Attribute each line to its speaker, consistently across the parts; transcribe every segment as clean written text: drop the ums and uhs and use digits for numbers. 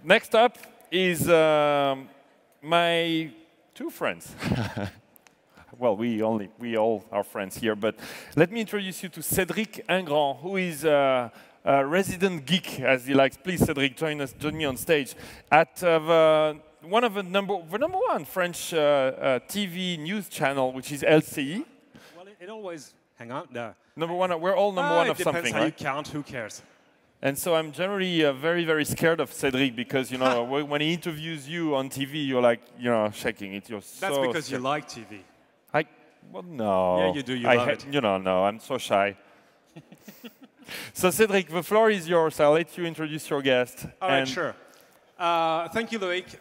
Speaker 1: Next up is my two friends. Well, we all are friends here, but let me introduce you to Cédric Ingrand, who is a resident geek, as he likes. Please, Cédric, join me on stage at one of the number one French TV news channel, which is LCI.
Speaker 2: Well, it always, hang on, no.
Speaker 1: Number one, we're all number one of something,
Speaker 2: depends how
Speaker 1: right?
Speaker 2: you count, who cares?
Speaker 1: And so I'm generally very, very scared of Cédric because, you know, when he interviews you on TV, you're like, you know, shaking it. You're so
Speaker 2: That's because
Speaker 1: scared.
Speaker 2: you like TV.
Speaker 1: Well, no.
Speaker 2: Yeah, you do. You love it.
Speaker 1: You know, no, I'm so shy. So, Cédric, the floor is yours. I'll let you introduce your guest.
Speaker 2: All right, sure. Thank you, Loic.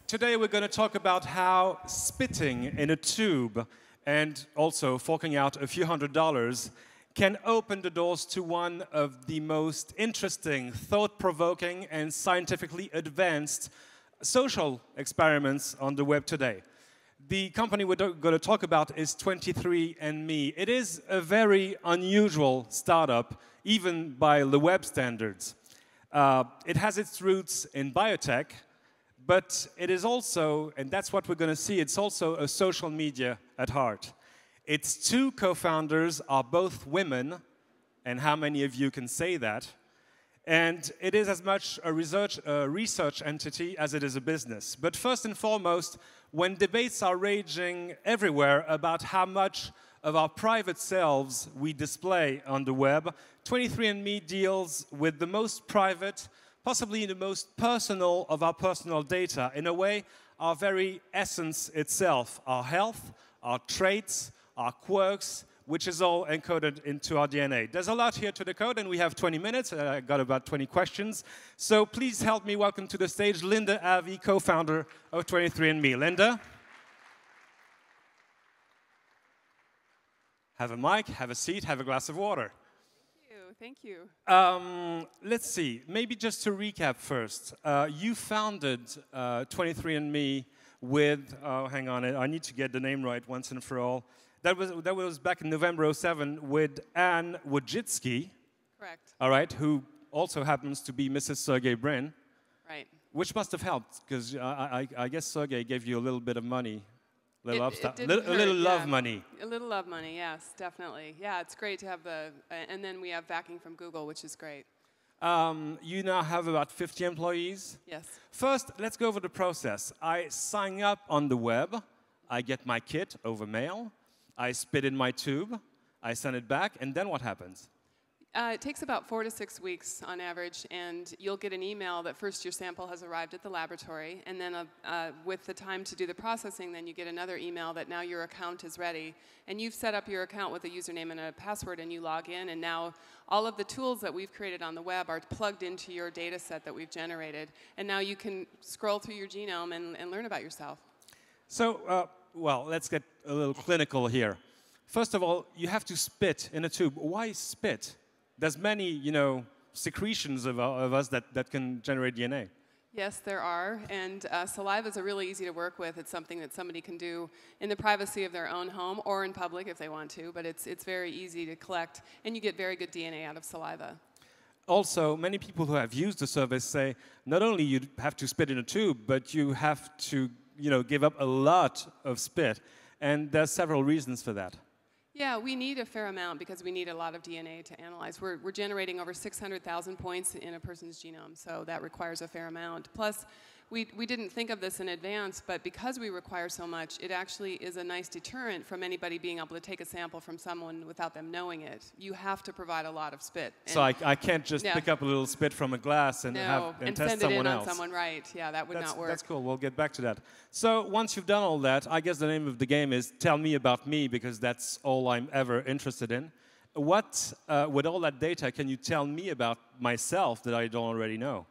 Speaker 2: Today we're going to talk about how spitting in a tube and also forking out a few $100s can open the doors to one of the most interesting, thought-provoking, and scientifically advanced social experiments on the web today. The company we're going to talk about is 23andMe. It is a very unusual startup, even by LeWeb standards. It has its roots in biotech, but it is also, and that's what we're going to see, it's also a social media at heart. Its two co-founders are both women, and how many of you can say that? And it is as much a research entity as it is a business. But first and foremost, when debates are raging everywhere about how much of our private selves we display on the web, 23andMe deals with the most private, possibly the most personal of our personal data. In a way, our very essence itself, our health, our traits, our quirks, which is all encoded into our DNA. There's a lot here to decode, and we have 20 minutes. I got about 20 questions. So please help me welcome to the stage Linda Avey, co-founder of 23andMe. Linda? Have a mic, have a seat, have a glass of water.
Speaker 3: Thank you.
Speaker 2: Let's see, maybe just to recap first. You founded 23andMe with, hang on, I need to get the name right once and for all. That was back in November '07 with Anne Wojcicki.
Speaker 3: Correct.
Speaker 2: All right, who also happens to be Mrs. Sergey Brin.
Speaker 3: Right.
Speaker 2: Which must have helped, because I guess Sergey gave you a little bit of money. A little love money.
Speaker 3: A little love money, yes, definitely. Yeah, it's great to have the, and then we have backing from Google, which is great.
Speaker 2: You now have about 50 employees.
Speaker 3: Yes.
Speaker 2: First, let's go over the process. I sign up on the web. I get my kit over mail. I spit in my tube, I send it back, and then what happens?
Speaker 3: It takes about 4 to 6 weeks on average, and you'll get an email that first your sample has arrived at the laboratory, and then with the time to do the processing, then you get another email that now your account is ready. And you've set up your account with a username and a password, and you log in, and now all of the tools that we've created on the web are plugged into your data set that we've generated. And now you can scroll through your genome and learn about yourself.
Speaker 2: So, well, let's get a little clinical here. First of all, you have to spit in a tube. Why spit? There's many, you know, secretions of us that can generate DNA.
Speaker 3: Yes, there are, and saliva is really easy to work with. It's something that somebody can do in the privacy of their own home or in public if they want to, but it's very easy to collect, and you get very good DNA out of saliva.
Speaker 2: Also, many people who have used the service say not only you have to spit in a tube, but you have to, you know, give up a lot of spit, and there's several reasons for that.
Speaker 3: Yeah, we need a fair amount because we need a lot of DNA to analyze. We're generating over 600,000 points in a person's genome, so that requires a fair amount. Plus, we didn't think of this in advance, but because we require so much, it actually is a nice deterrent from anybody being able to take a sample from someone without them knowing it. You have to provide a lot of spit.
Speaker 2: So I can't just pick up a little spit from a glass and test
Speaker 3: send
Speaker 2: someone
Speaker 3: it in
Speaker 2: else.
Speaker 3: on someone, right? Yeah, that would not work.
Speaker 2: That's cool. We'll get back to that. So once you've done all that, I guess the name of the game is tell me about me, because that's all I'm ever interested in. What, with all that data, can you tell me about myself that I don't already know?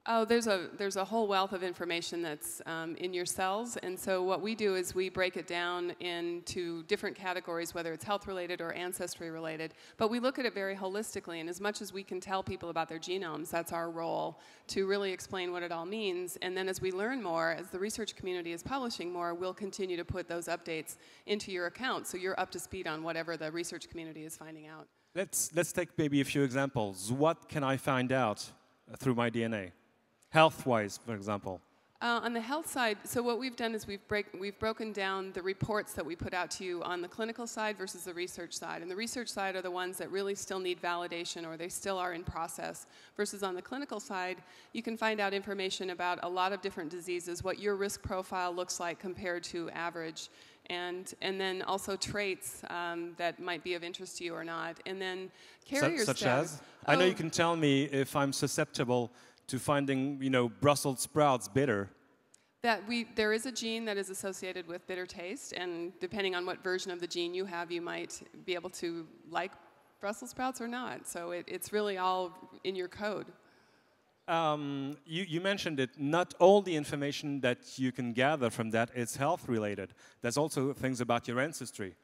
Speaker 3: Oh, there's a whole wealth of information that's in your cells, and so what we do is we break it down into different categories, whether it's health-related or ancestry-related, but we look at it very holistically, and as much as we can tell people about their genomes, that's our role, to really explain what it all means, and then as we learn more, as the research community is publishing more, we'll continue to put those updates into your account, so you're up to speed on whatever the research community is finding out.
Speaker 2: Let's take maybe a few examples. What can I find out through my DNA? health-wise, for example?
Speaker 3: On the health side, so what we've done is we've broken down the reports that we put out to you on the clinical side versus the research side. And the research side are the ones that really still need validation or they still are in process. Versus on the clinical side, you can find out information about a lot of different diseases, what your risk profile looks like compared to average, and then also traits that might be of interest to you or not. And then carrier
Speaker 2: Such
Speaker 3: status.
Speaker 2: as? I know you can tell me if I'm susceptible to finding, Brussels sprouts bitter.
Speaker 3: There is a gene that is associated with bitter taste, and depending on what version of the gene you have, you might be able to like Brussels sprouts or not. So it's really all in your code.
Speaker 2: You mentioned it. Not all the information that you can gather from that is health-related. There's also things about your ancestry.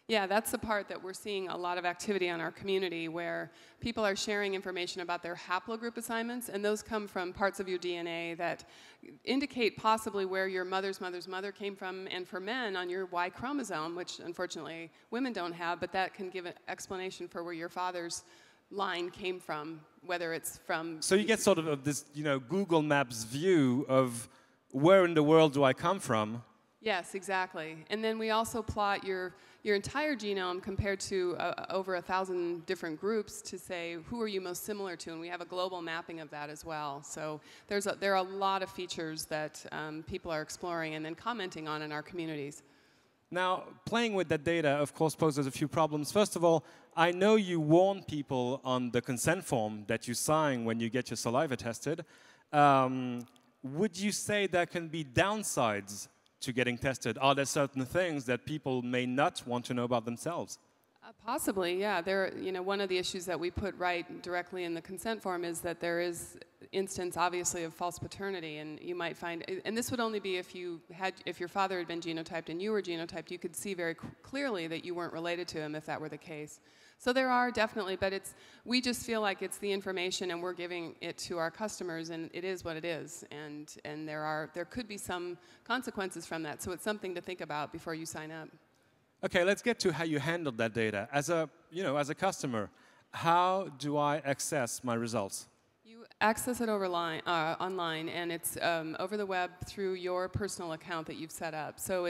Speaker 3: Yeah, that's the part that we're seeing a lot of activity on our community where people are sharing information about their haplogroup assignments, and those come from parts of your DNA that indicate possibly where your mother's mother's mother came from, and for men on your Y chromosome, which unfortunately women don't have, but that can give an explanation for where your father's line came from, whether it's from...
Speaker 2: So you get sort of this, Google Maps view of where in the world do I come from?
Speaker 3: Yes, exactly. And then we also plot your entire genome compared to over 1,000 different groups to say who are you most similar to, and we have a global mapping of that as well. So there are a lot of features that people are exploring and then commenting on in our communities.
Speaker 2: Now, playing with that data, of course, poses a few problems. First of all, I know you warn people on the consent form that you sign when you get your saliva tested. Would you say there can be downsides to getting tested? Are there certain things that people may not want to know about themselves?
Speaker 3: Possibly, yeah. One of the issues that we put right directly in the consent form is that there is instance, obviously, of false paternity, and you might find, and this would only be if your father had been genotyped and you were genotyped, you could see very clearly that you weren't related to him if that were the case. So there are definitely, but we just feel like it's the information and we're giving it to our customers, and it is what it is, and there could be some consequences from that, so it's something to think about before you sign up.
Speaker 2: Okay, let's get to how you handled that data. As a customer, how do I access my results?
Speaker 3: You access it online, and it's over the web through your personal account that you've set up. So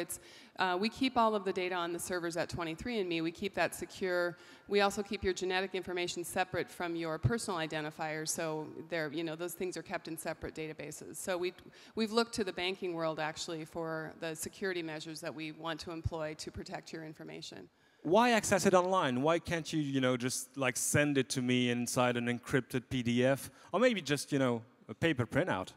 Speaker 3: we keep all of the data on the servers at 23andMe. We keep that secure. We also keep your genetic information separate from your personal identifiers. So those things are kept in separate databases. So we've looked to the banking world actually for the security measures that we want to employ to protect your information.
Speaker 2: Why access it online? Why can't you, just like send it to me inside an encrypted PDF, or maybe just, a paper printout?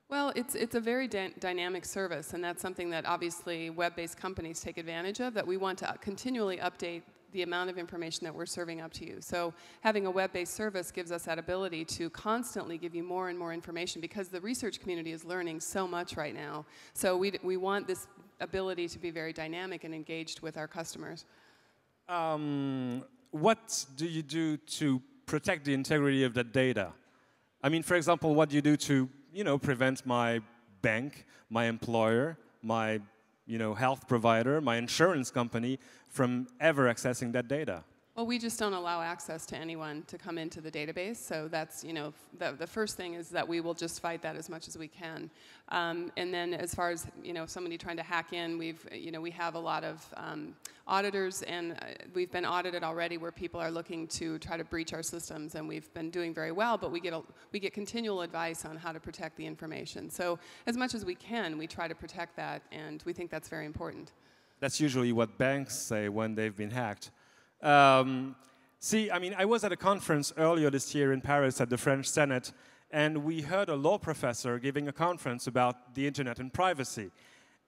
Speaker 3: Well, it's a very dynamic service, and that's something that obviously web-based companies take advantage of, that we want to continually update the amount of information that we're serving up to you. So having a web-based service gives us that ability to constantly give you more and more information, because the research community is learning so much right now. So we want this ability to be very dynamic and engaged with our customers.
Speaker 2: What do you do to protect the integrity of that data? I mean, for example, what do you do to, prevent my bank, my employer, my, health provider, my insurance company from ever accessing that data?
Speaker 3: Well, we just don't allow access to anyone to come into the database. So that's, the first thing is that we will just fight that as much as we can. And then as far as, somebody trying to hack in, we have a lot of auditors, and we've been audited already where people are looking to try to breach our systems, and we've been doing very well, but we get continual advice on how to protect the information. So as much as we can, we try to protect that, and we think that's very important.
Speaker 2: That's usually what banks say when they've been hacked. I was at a conference earlier this year in Paris at the French Senate, and we heard a law professor giving a conference about the internet and privacy.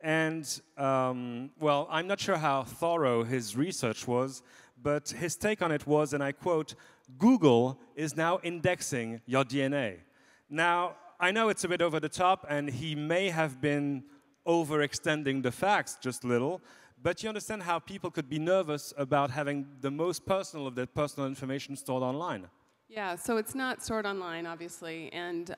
Speaker 2: And, well, I'm not sure how thorough his research was, but his take on it was, and I quote, "Google is now indexing your DNA." Now, I know it's a bit over the top, and he may have been overextending the facts just a little, but you understand how people could be nervous about having the most personal of their personal information stored online.
Speaker 3: Yeah, so it's not stored online, obviously, and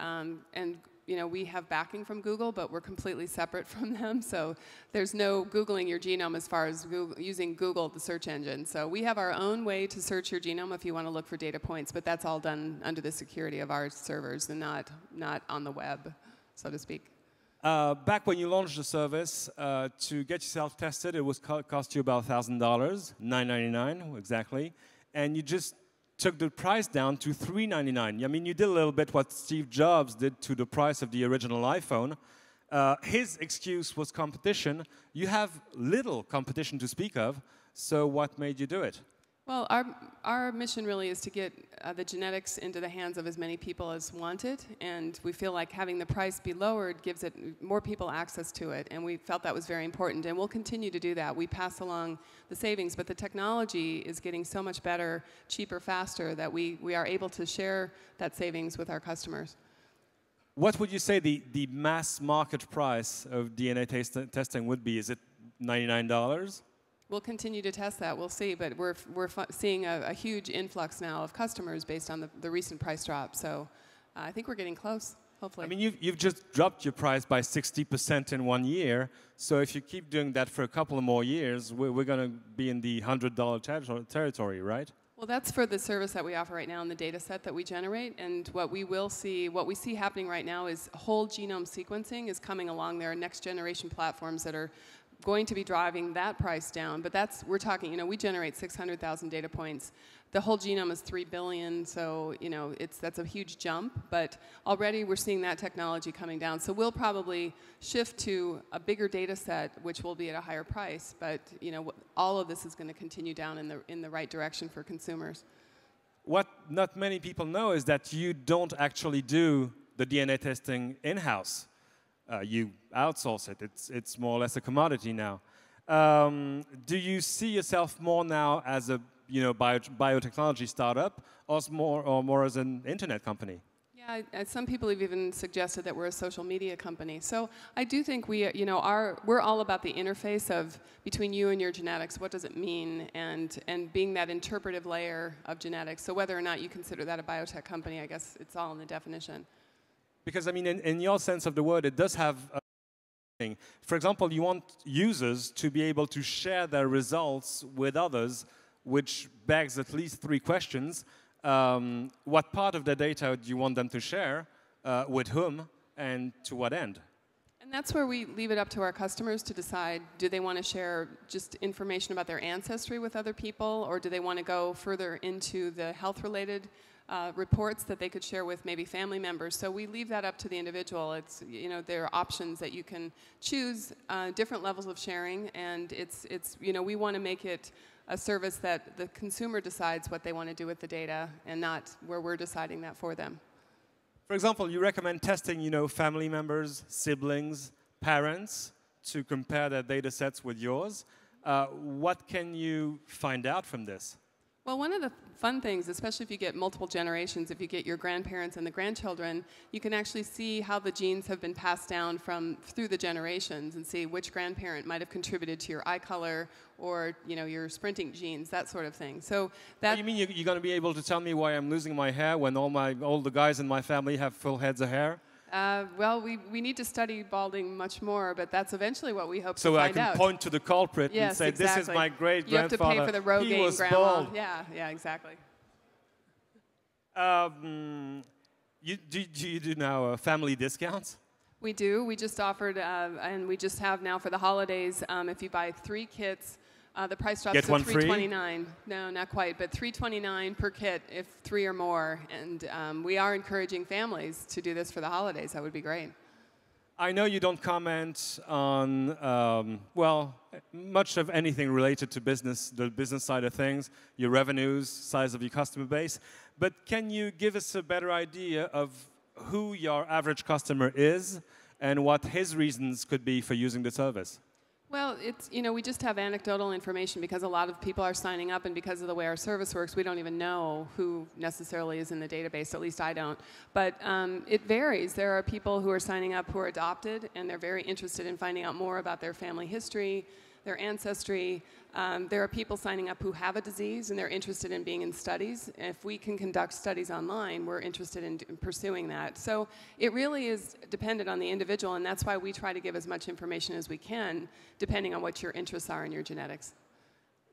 Speaker 3: we have backing from Google, but we're completely separate from them. So there's no Googling your genome as far as using Google, the search engine. So we have our own way to search your genome if you want to look for data points, but that's all done under the security of our servers and not on the web, so to speak.
Speaker 2: Back when you launched the service, to get yourself tested, it was cost you about $1,000, $9.99 exactly, and you just took the price down to $3.99. I mean, you did a little bit what Steve Jobs did to the price of the original iPhone. His excuse was competition. You have little competition to speak of, so what made you do it?
Speaker 3: Well, our mission really is to get the genetics into the hands of as many people as want it, and we feel like having the price be lowered gives it more people access to it, and we felt that was very important, and we'll continue to do that. We pass along the savings, but the technology is getting so much better, cheaper, faster, that we are able to share that savings with our customers.
Speaker 2: What would you say the mass market price of DNA testing would be? Is it $99?
Speaker 3: We'll continue to test that. We'll see, but we're seeing a huge influx now of customers based on the recent price drop. So I think we're getting close, hopefully.
Speaker 2: I mean, you've just dropped your price by 60% in 1 year. So if you keep doing that for a couple of more years, we're going to be in the $100 territory, right?
Speaker 3: Well, that's for the service that we offer right now and the data set that we generate. And what we see happening right now is whole genome sequencing is coming along. There are next generation platforms that are going to be driving that price down, but we're talking, we generate 600,000 data points. The whole genome is 3 billion, so that's a huge jump, but already we're seeing that technology coming down. So we'll probably shift to a bigger data set, which will be at a higher price, but all of this is going to continue down in the right direction for consumers.
Speaker 2: What not many people know is that you don't actually do the DNA testing in-house. You outsource it. It's more or less a commodity now. Do you see yourself more now as a biotechnology startup, or more as an internet company?
Speaker 3: Yeah, some people have even suggested that we're a social media company. So I do think we're all about the interface of between you and your genetics. What does it mean? And being that interpretive layer of genetics. So whether or not you consider that a biotech company, I guess it's all in the definition.
Speaker 2: Because, I mean, in your sense of the word, it does have a thing. For example, you want users to be able to share their results with others, which begs at least 3 questions. What part of their data do you want them to share, with whom, and to what end?
Speaker 3: And that's where we leave it up to our customers to decide, do they want to share just information about their ancestry with other people, or do they want to go further into the health-related reports that they could share with maybe family members. So we leave that up to the individual. It's, there are options that you can choose, different levels of sharing, and we want to make it a service that the consumer decides what they want to do with the data, and not where we're deciding that for them.
Speaker 2: For example, you recommend testing, family members, siblings, parents, to compare their data sets with yours. What can you find out from this?
Speaker 3: Well, one of the fun things, especially if you get multiple generations, if you get your grandparents and the grandchildren, you can actually see how the genes have been passed down through the generations and see which grandparent might have contributed to your eye color or your sprinting genes, that sort of thing. So that. You
Speaker 2: mean you're going to be able to tell me why I'm losing my hair when all the guys in my family have full heads of hair?
Speaker 3: Well, we need to study balding much more, but that's eventually what we hope to
Speaker 2: find out. So
Speaker 3: I
Speaker 2: can point to the culprit and say,
Speaker 3: exactly.
Speaker 2: This is my great-grandfather.
Speaker 3: You have to pay for the Rogaine grandma.
Speaker 2: Bald.
Speaker 3: Yeah, exactly.
Speaker 2: Do you do now family discounts?
Speaker 3: We do. We just offered, and we just have now for the holidays, if you buy 3 kits, the price drops to $329. No, not quite, but $329 per kit if 3 or more. And we are encouraging families to do this for the holidays. That would be great.
Speaker 2: I know you don't comment on, much of anything related to business, the business side of things, your revenues, size of your customer base. But can you give us a better idea of who your average customer is and what his reasons could be for using the service?
Speaker 3: Well, we just have anecdotal information because a lot of people are signing up, and because of the way our service works, we don't even know who necessarily is in the database, at least I don't. But it varies. There are people who are signing up who are adopted, and they're very interested in finding out more about their family history. their ancestry. There are people signing up who have a disease and they're interested in being in studies. If we can conduct studies online, we're interested in pursuing that. So it really is dependent on the individual, and that's why we try to give as much information as we can, depending on what your interests are in your genetics.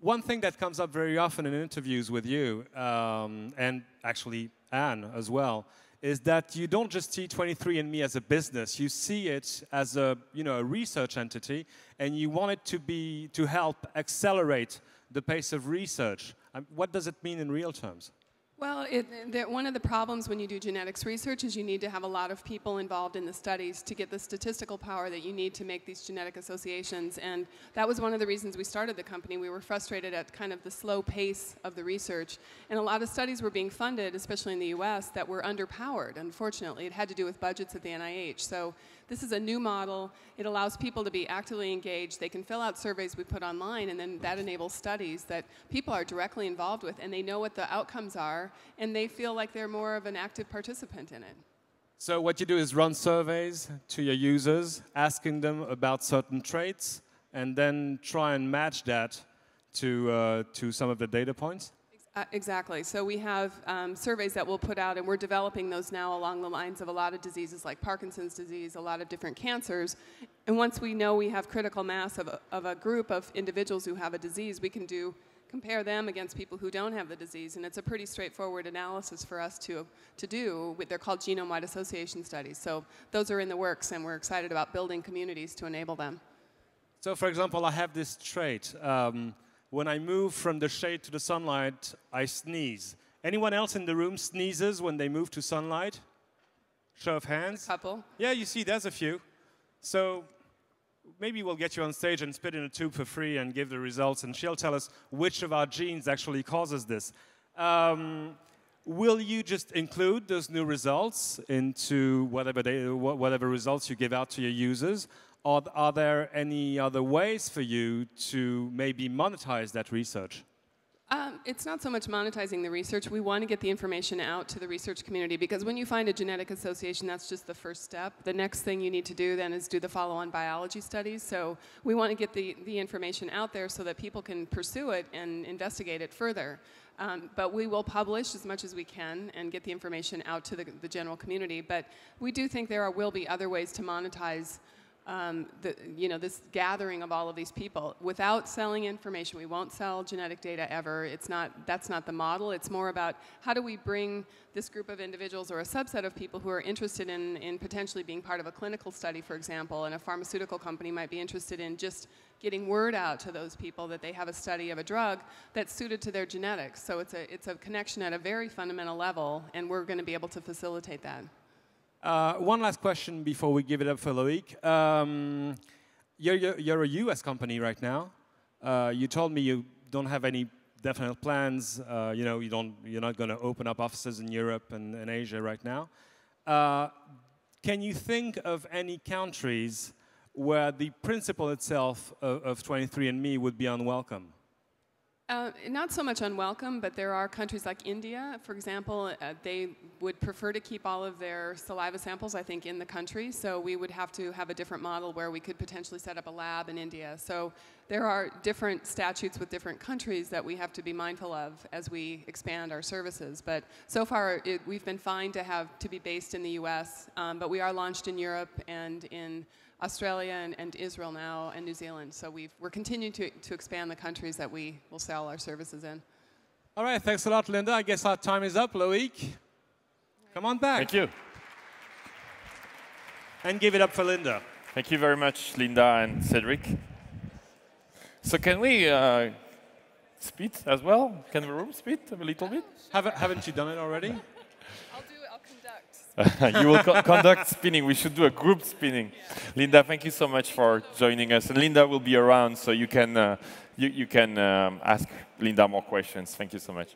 Speaker 2: One thing that comes up very often in interviews with you, and actually Anne as well, is that you don't just see 23andMe as a business. You see it as a, a research entity, and you want it to help accelerate the pace of research. What does it mean in real terms?
Speaker 3: Well, one of the problems when you do genetics research is you need to have a lot of people involved in the studies to get the statistical power that you need to make these genetic associations. And that was one of the reasons we started the company. We were frustrated at kind of the slow pace of the research. And a lot of studies were being funded, especially in the US, that were underpowered, unfortunately. It had to do with budgets at the NIH. So this is a new model. It allows people to be actively engaged. They can fill out surveys we put online, and then that enables studies that people are directly involved with, and they know what the outcomes are, and they feel like they're more of an active participant in it.
Speaker 2: So what you do is run surveys to your users, asking them about certain traits, and then try and match that to some of the data points?
Speaker 3: Exactly. So we have surveys that we'll put out, and we're developing those now along the lines of a lot of diseases like Parkinson's disease, a lot of different cancers. And once we know we have critical mass of a group of individuals who have a disease, we can compare them against people who don't have the disease. And it's a pretty straightforward analysis for us to do. They're called genome-wide association studies. So those are in the works, and we're excited about building communities to enable them.
Speaker 2: So for example, I have this trait. When I move from the shade to the sunlight, I sneeze. Anyone else in the room sneezes when they move to sunlight? Show of hands.
Speaker 3: A couple.
Speaker 2: Yeah, you see, there's a few. So maybe we'll get you on stage and spit in a tube for free and give the results, and she'll tell us which of our genes actually causes this. Will you just include those new results into whatever results you give out to your users? Or are there any other ways for you to maybe monetize that research?
Speaker 3: It's not so much monetizing the research. We want to get the information out to the research community, because when you find a genetic association, that's just the first step. The next thing you need to do then is do the follow-on biology studies. So we want to get the information out there so that people can pursue it and investigate it further. But we will publish as much as we can and get the information out to the general community. But we do think there will be other ways to monetize this gathering of all of these people without selling information. We won't sell genetic data ever. That's not the model. It's more about how do we bring this group of individuals or a subset of people who are interested in potentially being part of a clinical study, for example, and a pharmaceutical company might be interested in just getting word out to those people that they have a study of a drug that's suited to their genetics. So it's a connection at a very fundamental level, and we're going to be able to facilitate that.
Speaker 2: One last question before we give it up for Loic. You're a US company right now. You told me you don't have any definite plans. You're not going to open up offices in Europe and Asia right now. Can you think of any countries where the principle itself of 23andMe would be unwelcome?
Speaker 3: Not so much unwelcome, but there are countries like India, for example, they would prefer to keep all of their saliva samples, I think, in the country. So we would have to have a different model where we could potentially set up a lab in India. So there are different statutes with different countries that we have to be mindful of as we expand our services. But so far, we've been fine to be based in the US, but we are launched in Europe and in Australia and Israel now, and New Zealand. So we're continuing to expand the countries that we will sell our services in.
Speaker 2: All right, thanks a lot, Linda. I guess our time is up. Loic, come on back.
Speaker 1: Thank you.
Speaker 2: And give it up for Linda.
Speaker 1: Thank you very much, Linda and Cedric. So can we spit as well? Can the room spit a little bit?
Speaker 2: Haven't you done it already?
Speaker 1: You will conduct spinning. We should do a group spinning. Yeah. Linda, thank you so much for joining us. And Linda will be around, so you can ask Linda more questions. Thank you so much.